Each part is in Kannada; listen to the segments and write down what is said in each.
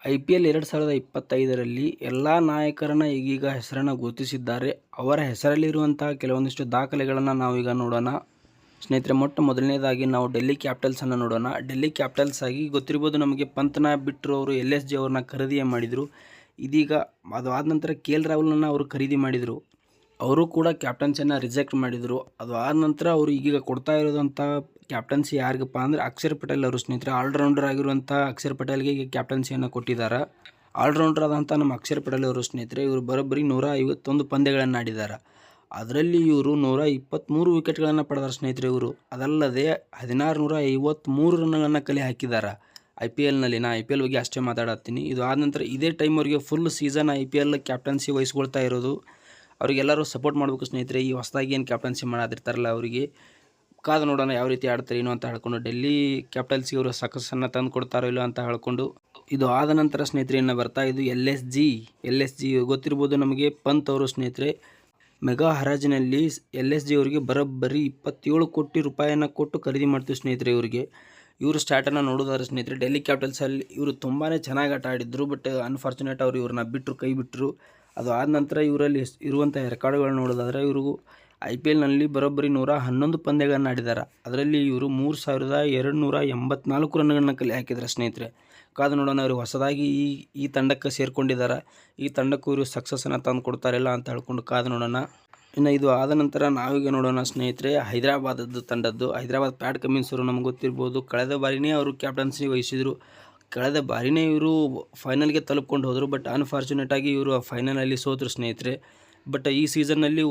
IPL 2025ರಲ್ಲಿ ಎಲ್ಲ ನಾಯಕರನ್ನ ಈಗೀಗ ಹೆಸರನ್ನು ಗುರುತಿಸಿದ್ದಾರೆ. ಅವರ ಹೆಸರಲ್ಲಿರುವಂತಹ ಕೆಲವೊಂದಿಷ್ಟು ದಾಖಲೆಗಳನ್ನು ನಾವೀಗ ನೋಡೋಣ. ಸ್ನೇಹಿತರೆ, ಮೊದಲನೇದಾಗಿ ನಾವು ಡೆಲ್ಲಿ ಕ್ಯಾಪಿಟಲ್ಸನ್ನು ನೋಡೋಣ. ಡೆಲ್ಲಿ ಕ್ಯಾಪಿಟಲ್ಸ್ ಆಗಿ ಗೊತ್ತಿರ್ಬೋದು ನಮಗೆ, ಪಂತ್ನ ಬಿಟ್ಟರು ಅವರು LSG ಅವ್ರನ್ನ ಖರೀದಿ ಮಾಡಿದರು. ಇದೀಗ ಅದು ಆದ ನಂತರ KL ರಾಹುಲ್ನ ಅವರು ಖರೀದಿ ಮಾಡಿದರು. ಅವರು ಕೂಡ ಕ್ಯಾಪ್ಟನ್ಸಿಯನ್ನು ರಿಜೆಕ್ಟ್ ಮಾಡಿದರು. ಅದು ಆದ ನಂತರ ಅವರು ಈಗೀಗ ಕೊಡ್ತಾ ಇರೋದಂಥ ಕ್ಯಾಪ್ಟನ್ಸಿ ಯಾರಿಗಪ್ಪ ಅಂದರೆ ಅಕ್ಷರ್ ಪಟೇಲ್ ಅವರು. ಸ್ನೇಹಿತರೆ, ಆಲ್ರೌಂಡರ್ ಆಗಿರುವಂಥ ಅಕ್ಷರ್ ಪಟೇಲ್ಗೆ ಈಗ ಕ್ಯಾಪ್ಟನ್ಸಿಯನ್ನು ಕೊಟ್ಟಿದ್ದಾರೆ. ಆಲ್ರೌಂಡರ್ ಆದಂಥ ನಮ್ಮ ಅಕ್ಷರ್ ಪಟೇಲ್ ಅವರು ಸ್ನೇಹಿತರೆ, ಇವರು ಬರೋಬ್ಬರಿ 151 ಪಂದ್ಯಗಳನ್ನು ಆಡಿದ್ದಾರೆ. ಅದರಲ್ಲಿ ಇವರು 123 ವಿಕೆಟ್ಗಳನ್ನು ಪಡೆದಾರೆ ಸ್ನೇಹಿತರೆ ಇವರು. ಅದಲ್ಲದೆ 1653 ರನ್ಗಳನ್ನು ಕಲೆ ಹಾಕಿದ್ದಾರೆ IPLನಲ್ಲಿ. ನಾ IPL ಬಗ್ಗೆ ಅಷ್ಟೇ ಮಾತಾಡತ್ತೀನಿ. ಇದು ಆದ ನಂತರ ಇದೇ ಟೈಮ್ ಅವರಿಗೆ ಫುಲ್ ಸೀಸನ್ IPL ಕ್ಯಾಪ್ಟನ್ಸಿ ವಹಿಸ್ಕೊಳ್ತಾ ಇರೋದು. ಅವರಿಗೆಲ್ಲರೂ ಸಪೋರ್ಟ್ ಮಾಡಬೇಕು ಸ್ನೇಹಿತರೆ. ಈ ಹೊಸದಾಗಿ ಏನು ಕ್ಯಾಪ್ಟನ್ಸಿ ಮಾಡೋದಿರ್ತಾರಲ್ಲ ಅವರಿಗೆ ಕಾದು ನೋಡೋಣ ಯಾವ ರೀತಿ ಆಡ್ತಾರೆ ಏನು ಅಂತ ಹೇಳ್ಕೊಂಡು. ಡೆಲ್ಲಿ ಕ್ಯಾಪಿಟಲ್ಸ್ಗೆ ಅವರು ಸಕ್ಸಸ್ಸನ್ನು ತಂದು ಕೊಡ್ತಾರೋ ಇಲ್ಲ ಅಂತ ಹೇಳ್ಕೊಂಡು. ಇದು ಆದ ನಂತರ ಸ್ನೇಹಿತರೆ ಇನ್ನು ಬರ್ತಾ ಇದು LSG ಗೊತ್ತಿರ್ಬೋದು ನಮಗೆ, ಪಂತ್ ಅವರು ಸ್ನೇಹಿತರೆ. ಮೆಗಾ ಹರಾಜಿನಲ್ಲಿ LSG ಅವರಿಗೆ ಬರೋಬ್ಬರಿ 27 ಕೋಟಿ ರೂಪಾಯಿಯನ್ನು ಕೊಟ್ಟು ಖರೀದಿ ಮಾಡ್ತೀವಿ ಸ್ನೇಹಿತರೆ ಇವರಿಗೆ. ಇವರು ಸ್ಟಾರ್ಟನ್ನು ನೋಡೋದಾದ್ರೆ ಸ್ನೇಹಿತರೆ, ಡೆಲ್ಲಿ ಕ್ಯಾಪಿಟಲ್ಸಲ್ಲಿ ಇವರು ತುಂಬಾ ಚೆನ್ನಾಗಿ ಆಟ ಆಡಿದ್ರು. ಬಟ್ ಅನ್ಫಾರ್ಚುನೇಟ್ ಅವರು ಇವ್ರನ್ನ ಕೈ ಬಿಟ್ಟರು. ಅದು ಆದ ನಂತರ ಇವರಲ್ಲಿ ಇರುವಂಥ ರೆಕಾರ್ಡ್ಗಳು ನೋಡೋದಾದ್ರೆ, ಇವರು IPLನಲ್ಲಿ ಬರೋಬ್ಬರಿ 111 ಪಂದ್ಯಗಳನ್ನು ಆಡಿದ್ದಾರೆ. ಅದರಲ್ಲಿ ಇವರು 3284 ರನ್ಗಳನ್ನು ಕಲೆ ಹಾಕಿದ್ದಾರೆ ಸ್ನೇಹಿತರೆ. ಕಾದು ನೋಡೋಣ ಅವರು ಹೊಸದಾಗಿ ಈ ತಂಡಕ್ಕೆ ಸೇರಿಕೊಂಡಿದ್ದಾರೆ. ಈ ತಂಡಕ್ಕೂ ಇವರು ಸಕ್ಸಸ್ಸನ್ನು ತಂದು ಕೊಡ್ತಾರಿಲ್ಲ ಅಂತ ಹೇಳ್ಕೊಂಡು ಕಾದು ನೋಡೋಣ. ಇನ್ನು ಇದು ಆದ ನಂತರ ನಾವೀಗ ನೋಡೋಣ ಸ್ನೇಹಿತರೆ ಹೈದರಾಬಾದದ್ದು ತಂಡದ್ದು. ಹೈದರಾಬಾದ್ ಪ್ಯಾಟ್ ಕಮಿನ್ಸ್ ಅವರು ನಮ್ಗೆ ಗೊತ್ತಿರ್ಬೋದು, ಕಳೆದ ಬಾರಿನೇ ಅವರು ಕ್ಯಾಪ್ಟನ್ಸಿ ವಹಿಸಿದರು. ಕಳೆದ ಬಾರಿನೇ ಇವರು ಫೈನಲ್ಗೆ ತಲುಪ್ಕೊಂಡು ಹೋದರು. ಬಟ್ ಅನ್ಫಾರ್ಚುನೇಟಾಗಿ ಇವರು ಫೈನಲಲ್ಲಿ ಸೋತರು ಸ್ನೇಹಿತರೆ. ಬಟ್ ಈ ಸೀಸನ್ನಲ್ಲಿ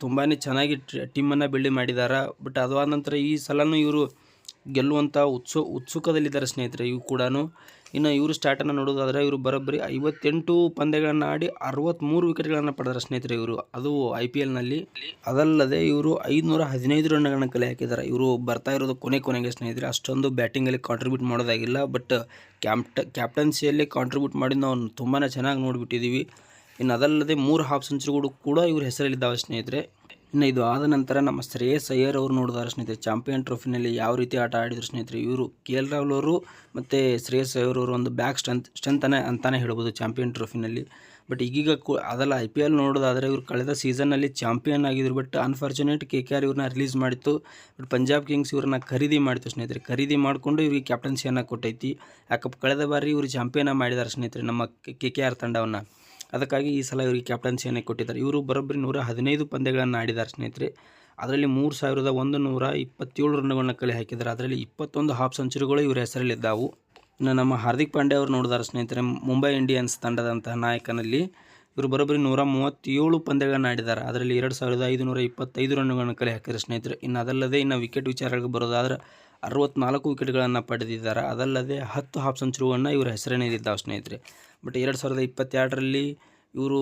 ತುಂಬಾ ಚೆನ್ನಾಗಿ ಟೀಮನ್ನು ಬಿಲ್ಡ್ ಮಾಡಿದ್ದಾರೆ. ಬಟ್ ಅದು ಆದ ನಂತರ ಈ ಸಲನೂ ಇವರು ಗೆಲ್ಲುವಂಥ ಉತ್ಸುಕದಲ್ಲಿದ್ದಾರೆ ಸ್ನೇಹಿತರೆ ಇವು ಕೂಡ. ಇನ್ನು ಇವರು ಸ್ಟಾರ್ಟನ್ನು ನೋಡೋದಾದರೆ, ಇವರು ಬರೋಬ್ಬರಿ 58 ಪಂದ್ಯಗಳನ್ನು ಆಡಿ 63 ವಿಕೆಟ್ಗಳನ್ನು ಪಡೆದಾರೆ ಸ್ನೇಹಿತರೆ ಇವರು, ಅದು IPLನಲ್ಲಿ. ಅದಲ್ಲದೆ ಇವರು 515 ರನ್ಗಳನ್ನು ಕಲೆ ಹಾಕಿದ್ದಾರೆ. ಇವರು ಬರ್ತಾ ಇರೋದು ಕೊನೆಗೆ ಸ್ನೇಹಿತರೆ. ಅಷ್ಟೊಂದು ಬ್ಯಾಟಿಂಗಲ್ಲಿ ಕಾಂಟ್ರಿಬ್ಯೂಟ್ ಮಾಡೋದಾಗಿಲ್ಲ. ಬಟ್ ಕ್ಯಾಪ್ಟನ್ಸಿಯಲ್ಲಿ ಕಾಂಟ್ರಿಬ್ಯೂಟ್ ಮಾಡಿ ನಾವು ತುಂಬಾ ಚೆನ್ನಾಗಿ ನೋಡಿಬಿಟ್ಟಿದ್ದೀವಿ. ಇನ್ನು ಅದಲ್ಲದೆ 3 ಹಾಫ್ ಸೆಂಚುರಿಗಳು ಕೂಡ ಇವ್ರ ಹೆಸರಲ್ಲಿದ್ದಾವೆ ಸ್ನೇಹಿತರೆ. ಇನ್ನು ಇದು ಆದ ನಂತರ ನಮ್ಮ ಶ್ರೇಯಸ್ ಅಯ್ಯರ್ ಅವರು ನೋಡಿದಾರೆ ಸ್ನೇಹಿತರೆ, ಚಾಂಪಿಯನ್ ಟ್ರೋಫಿನಲ್ಲಿ ಯಾವ ರೀತಿ ಆಟ ಆಡಿದ್ರು ಸ್ನೇಹಿತರೆ. ಇವರು KL ರಾಹುಲ್ ಅವರು ಮತ್ತು ಶ್ರೇಯಸ್ ಅಯ್ಯರ್ ಅವರು ಒಂದು ಬ್ಯಾಕ್ ಸ್ಟ್ರೆಂತ್ ಅಂತಾನೆ ಹೇಳ್ಬೋದು ಚಾಂಪಿಯನ್ ಟ್ರೋಫಿನಲ್ಲಿ. ಬಟ್ ಈಗೀಗ ಅದೆಲ್ಲ IPL ನೋಡೋದಾದರೆ, ಇವರು ಕಳೆದ ಸೀಸನ್ನಲ್ಲಿ ಚಾಂಪಿಯನ್ ಆಗಿದ್ರು. ಬಟ್ ಅನ್ಫಾರ್ಚುನೇಟ್ KKR ಇವ್ರನ್ನ ರಿಲೀಸ್ ಮಾಡಿತ್ತು. ಬಟ್ ಪಂಜಾಬ್ ಕಿಂಗ್ಸ್ ಇವ್ರನ್ನ ಖರೀದಿ ಮಾಡಿತು ಸ್ನೇಹಿತರೆ. ಖರೀದಿ ಮಾಡಿಕೊಂಡು ಇವ್ರಿಗೆ ಕ್ಯಾಪ್ಟನ್ಸಿಯನ್ನು ಕೊಟ್ಟೈತಿ. ಯಾಕಪ್ಪ ಕಳೆದ ಬಾರಿ ಇವರು ಚಾಂಪಿಯನ್ ಮಾಡಿದ್ದಾರೆ ಸ್ನೇಹಿತರೆ ನಮ್ಮ KKR ತಂಡವನ್ನು. ಅದಕ್ಕಾಗಿ ಈ ಸಲ ಇವರಿಗೆ ಕ್ಯಾಪ್ಟನ್ಸಿಯನ್ನು ಕೊಟ್ಟಿದ್ದಾರೆ. ಇವರು ಬರೋಬ್ಬರಿ 115 ಪಂದ್ಯಗಳನ್ನು ಆಡಿದ್ದಾರೆ ಸ್ನೇಹಿತರೆ. ಅದರಲ್ಲಿ 3127 ರನ್ಗಳನ್ನು ಕಲೆ ಹಾಕಿದ್ದಾರೆ. ಅದರಲ್ಲಿ 21 ಹಾಫ್ ಸೆಂಚುರಿಗಳು ಇವರ ಹೆಸರಲ್ಲಿದ್ದಾವು. ಇನ್ನು ನಮ್ಮ ಹಾರ್ದಿಕ್ ಪಾಂಡ್ಯ ಅವರು ನೋಡಿದಾರೆ ಸ್ನೇಹಿತರೆ, ಮುಂಬೈ ಇಂಡಿಯನ್ಸ್ ತಂಡದಂತಹ ನಾಯಕನಲ್ಲಿ ಇವರು ಬರೋಬ್ಬರಿ 137 ಪಂದ್ಯಗಳನ್ನು ಆಡಿದ್ದಾರೆ. ಅದರಲ್ಲಿ 2525 ರನ್ಗಳನ್ನು ಕಲೆ ಹಾಕಿದ್ದಾರೆ ಸ್ನೇಹಿತರೆ. ಇನ್ನು ಅದಲ್ಲದೆ ಇನ್ನು ವಿಕೆಟ್ ವಿಚಾರಗಳಿಗೆ ಬರೋದಾದ್ರೆ 64 ವಿಕೆಟ್ಗಳನ್ನು ಪಡೆದಿದ್ದಾರೆ. ಅದಲ್ಲದೆ 10 ಹಾಫ್ ಸೆಂಚುರಿಗಳನ್ನು ಇವರ ಹೆಸರಿನಲ್ಲಿದ್ದಾವೆ ಸ್ನೇಹಿತರೆ. ಬಟ್ 2022ರಲ್ಲಿ ಇವರು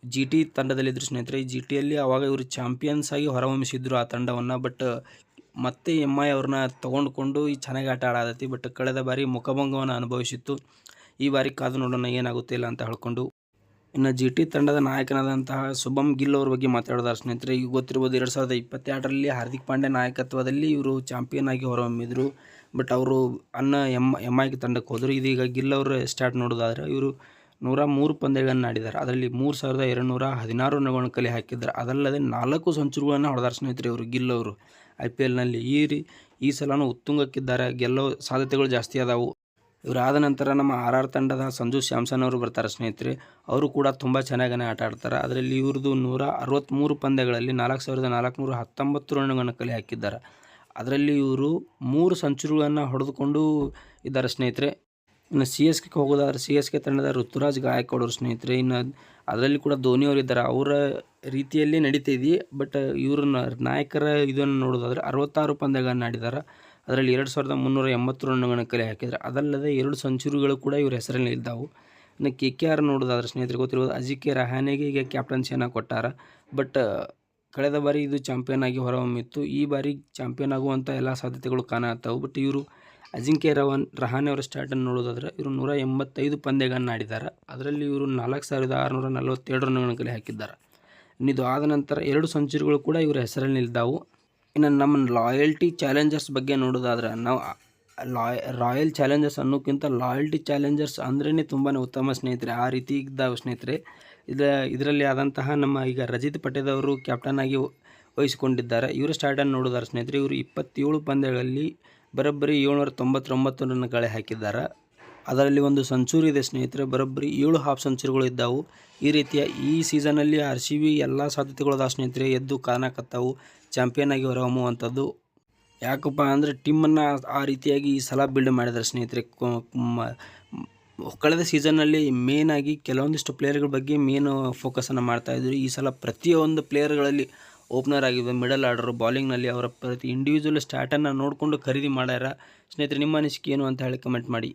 GT ತಂಡದಲ್ಲಿದ್ದರು ಸ್ನೇಹಿತರೆ. ಈ GTಯಲ್ಲಿ ಆವಾಗ ಇವರು ಚಾಂಪಿಯನ್ಸ್ ಆಗಿ ಹೊರಹೊಮ್ಮಿಸಿದ್ರು ಆ ತಂಡವನ್ನು. ಬಟ್ ಮತ್ತೆ MI ಅವ್ರನ್ನ ತೊಗೊಂಡುಕೊಂಡು ಈ ಚೆನ್ನಾಗಿ ಆಟ ಆಡತೈತಿ. ಬಟ್ ಕಳೆದ ಬಾರಿ ಮುಖಭಂಗವನ್ನು ಅನುಭವಿಸಿತ್ತು. ಈ ಬಾರಿ ಕಾದು ನೋಡೋಣ ಏನಾಗುತ್ತೆ ಇಲ್ಲ ಅಂತ ಹೇಳ್ಕೊಂಡು. ಇನ್ನು GT ತಂಡದ ನಾಯಕನಾದಂತಹ ಶುಭಮ್ ಗಿಲ್ ಅವ್ರ ಬಗ್ಗೆ ಮಾತಾಡೋದಾರೆ ಸ್ನೇಹಿತರೆ. ಈಗ ಗೊತ್ತಿರ್ಬೋದು, 2022ರಲ್ಲಿ ಹಾರ್ದಿಕ್ ಪಾಂಡ್ಯ ನಾಯಕತ್ವದಲ್ಲಿ ಇವರು ಚಾಂಪಿಯನ್ ಆಗಿ ಹೊರಹೊಮ್ಮಿದ್ರು. ಬಟ್ ಅವರು MI ತಂಡಕ್ಕೆ ಹೋದರು. ಇದೀಗ ಗಿಲ್ ಅವರ ಸ್ಟಾರ್ಟ್ ನೋಡೋದಾದರೆ, ಇವರು 103 ಪಂದ್ಯಗಳನ್ನು ಆಡಿದ್ದಾರೆ. ಅದರಲ್ಲಿ 3216 ರನ್ಗಳನ್ನು ಕಲೆ ಹಾಕಿದ್ದಾರೆ. ಅದಲ್ಲದೆ 4 ಸೆಂಚುರಿಗಳನ್ನು ಹೊಡೆದಾರೆ ಸ್ನೇಹಿತರೆ ಇವರು ಗಿಲ್ ಅವರು IPLನಲ್ಲಿ. ಈ ಸಲನೂ ಉತ್ತುಂಗಕ್ಕಿದ್ದಾರೆ, ಗೆಲ್ಲೋ ಸಾಧ್ಯತೆಗಳು ಜಾಸ್ತಿ ಅದಾವು. ಇವರಾದ ನಂತರ ನಮ್ಮ RR ತಂಡದ ಸಂಜು ಸ್ಯಾಮ್ಸನ್ ಅವರು ಬರ್ತಾರೆ ಸ್ನೇಹಿತರೆ. ಅವರು ಕೂಡ ತುಂಬ ಚೆನ್ನಾಗೇ ಆಟ ಆಡ್ತಾರೆ. ಅದರಲ್ಲಿ ಇವ್ರದ್ದು 163 ಪಂದ್ಯಗಳಲ್ಲಿ 4419 ರನ್ಗಳನ್ನು ಕಲೆ ಹಾಕಿದ್ದಾರೆ. ಅದರಲ್ಲಿ ಇವರು 3 ಸೆಂಚುರಿಗಳನ್ನು ಹೊಡೆದುಕೊಂಡು ಇದ್ದಾರೆ ಸ್ನೇಹಿತರೆ. ಇನ್ನು CSKಗೆ ಹೋಗೋದಾದ್ರೆ, CSK ತಂಡದ ಋತುರಾಜ್ ಗಾಯಕ್ವಾಡ್ ಅವರು ಸ್ನೇಹಿತರೆ. ಇನ್ನು ಅದರಲ್ಲಿ ಕೂಡ ಧೋನಿ ಅವರು ಇದ್ದಾರೆ. ಅವರ ರೀತಿಯಲ್ಲಿ ನಡೀತಿದೆ. ಬಟ್ ಇವ್ರ ನಾಯಕರ ಇದನ್ನು ನೋಡೋದಾದರೆ 66 ಪಂದ್ಯಗಳನ್ನು ಆಡಿದ್ದಾರೆ. ಅದರಲ್ಲಿ 2380 ರನ್ಗಳನ್ನು ಕಲೆ ಹಾಕಿದ್ದಾರೆ. ಅದಲ್ಲದೆ 2 ಸೆಂಚುರಿಗಳು ಕೂಡ ಇವ್ರ ಹೆಸರಲ್ಲಿ ಇದ್ದಾವೆ. ಇನ್ನು KKR ನೋಡೋದಾದ್ರೆ ಸ್ನೇಹಿತರೆ, ಗೊತ್ತಿರ್ಬೋದು ಅಜಿಂಕ್ಯ ರಹಾನೆಗೆ ಈಗ ಕ್ಯಾಪ್ಟನ್ಸಿಯನ್ನು ಕೊಟ್ಟಾರ. ಬಟ್ ಕಳೆದ ಬಾರಿ ಇದು ಚಾಂಪಿಯನ್ ಆಗಿ ಹೊರಹೊಮ್ಮಿತ್ತು. ಈ ಬಾರಿ ಚಾಂಪಿಯನ್ ಆಗುವಂಥ ಎಲ್ಲ ಸಾಧ್ಯತೆಗಳು ಕಾಣತ್ತವು. ಬಟ್ ಇವರು ಅಜಿಂಕ್ಯ ರಹಾನೆ ಅವರ ಸ್ಟಾರ್ಟನ್ನು ನೋಡೋದಾದ್ರೆ, ಇವರು 185 ಪಂದ್ಯಗಳನ್ನು ಆಡಿದ್ದಾರೆ. ಅದರಲ್ಲಿ ಇವರು 4647 ರನ್ಗಳನ್ನು ಕಲೆ ಹಾಕಿದ್ದಾರೆ. ಇದು ಆದ ನಂತರ 2 ಸೆಂಚುರಿಗಳು ಕೂಡ ಇವರ ಹೆಸರಲ್ಲಿ ಇದ್ದಾವು. ಇನ್ನು ನಮ್ಮ ಲಾಯಲ್ಟಿ ಚಾಲೆಂಜರ್ಸ್ ಬಗ್ಗೆ ನೋಡೋದಾದ್ರೆ, ನಾವು ರಾಯಲ್ ಚಾಲೆಂಜರ್ಸ್ ಅನ್ನೋಕ್ಕಿಂತ ಲಾಯಲ್ಟಿ ಚಾಲೆಂಜರ್ಸ್ ಅಂದ್ರೇ ತುಂಬಾ ಉತ್ತಮ ಸ್ನೇಹಿತರೆ. ಆ ರೀತಿ ಇದ್ದಾವೆ ಸ್ನೇಹಿತರೆ. ಇದರಲ್ಲಿ ಆದಂತಹ ನಮ್ಮ ಈಗ ರಜಿತ್ ಪಟೇಲ್ ಅವರು ಕ್ಯಾಪ್ಟನ್ ಆಗಿ ವಹಿಸಿಕೊಂಡಿದ್ದಾರೆ. ಇವರು ಸ್ಟಾರ್ಟನ್ನು ನೋಡಿದ್ದಾರೆ ಸ್ನೇಹಿತರೆ. ಇವರು 27 ಪಂದ್ಯಗಳಲ್ಲಿ ಬರೋಬ್ಬರಿ 799 ರನ್ ಗಾಳಿ ಹಾಕಿದ್ದಾರೆ. ಅದರಲ್ಲಿ ಒಂದು ಸೆಂಚುರಿ ಇದೆ ಸ್ನೇಹಿತರೆ. ಬರೋಬ್ಬರಿ 7 ಹಾಫ್ ಸೆಂಚುರಿಗಳು ಇದ್ದಾವೆ. ಈ ರೀತಿಯ ಈ ಸೀಸನಲ್ಲಿ RCB ಎಲ್ಲ ಸಾಧ್ಯತೆಗಳು ಅದಾವೆ ಸ್ನೇಹಿತರೆ. ಎದ್ದು ಕಾಣಕತ್ತಾವು ಚಾಂಪಿಯನ್ ಆಗಿ ಹೊರಹೊಮ್ಮುವಂಥದ್ದು. ಯಾಕಪ್ಪ ಅಂದರೆ ಟೀಮನ್ನು ಆ ರೀತಿಯಾಗಿ ಈ ಸಲ ಬಿಲ್ಡ್ ಮಾಡಿದ್ದಾರೆ ಸ್ನೇಹಿತರೆ. ಕಳೆದ ಸೀಸನ್ನಲ್ಲಿ ಮೇನಾಗಿ ಕೆಲವೊಂದಿಷ್ಟು ಪ್ಲೇಯರ್ಗಳ ಬಗ್ಗೆ ಫೋಕಸನ್ನು ಮಾಡ್ತಾಯಿದ್ರು. ಈ ಸಲ ಪ್ರತಿಯೊಂದು ಪ್ಲೇಯರ್ಗಳಲ್ಲಿ ಓಪನರ್ ಆಗಿದ್ದು, ಮಿಡಲ್ ಆರ್ಡರ್, ಬಾಲಿಂಗ್ನಲ್ಲಿ ಅವರ ಪ್ರತಿ ಇಂಡಿವಿಜುವಲ್ ಸ್ಟ್ಯಾಟನ್ನು ನೋಡಿಕೊಂಡು ಖರೀದಿ ಮಾಡ್ಯಾರ ಸ್ನೇಹಿತರೆ. ನಿಮ್ಮ ಅನಿಸಿಕೆ ಏನು ಅಂತ ಹೇಳಿ ಕಮೆಂಟ್ ಮಾಡಿ.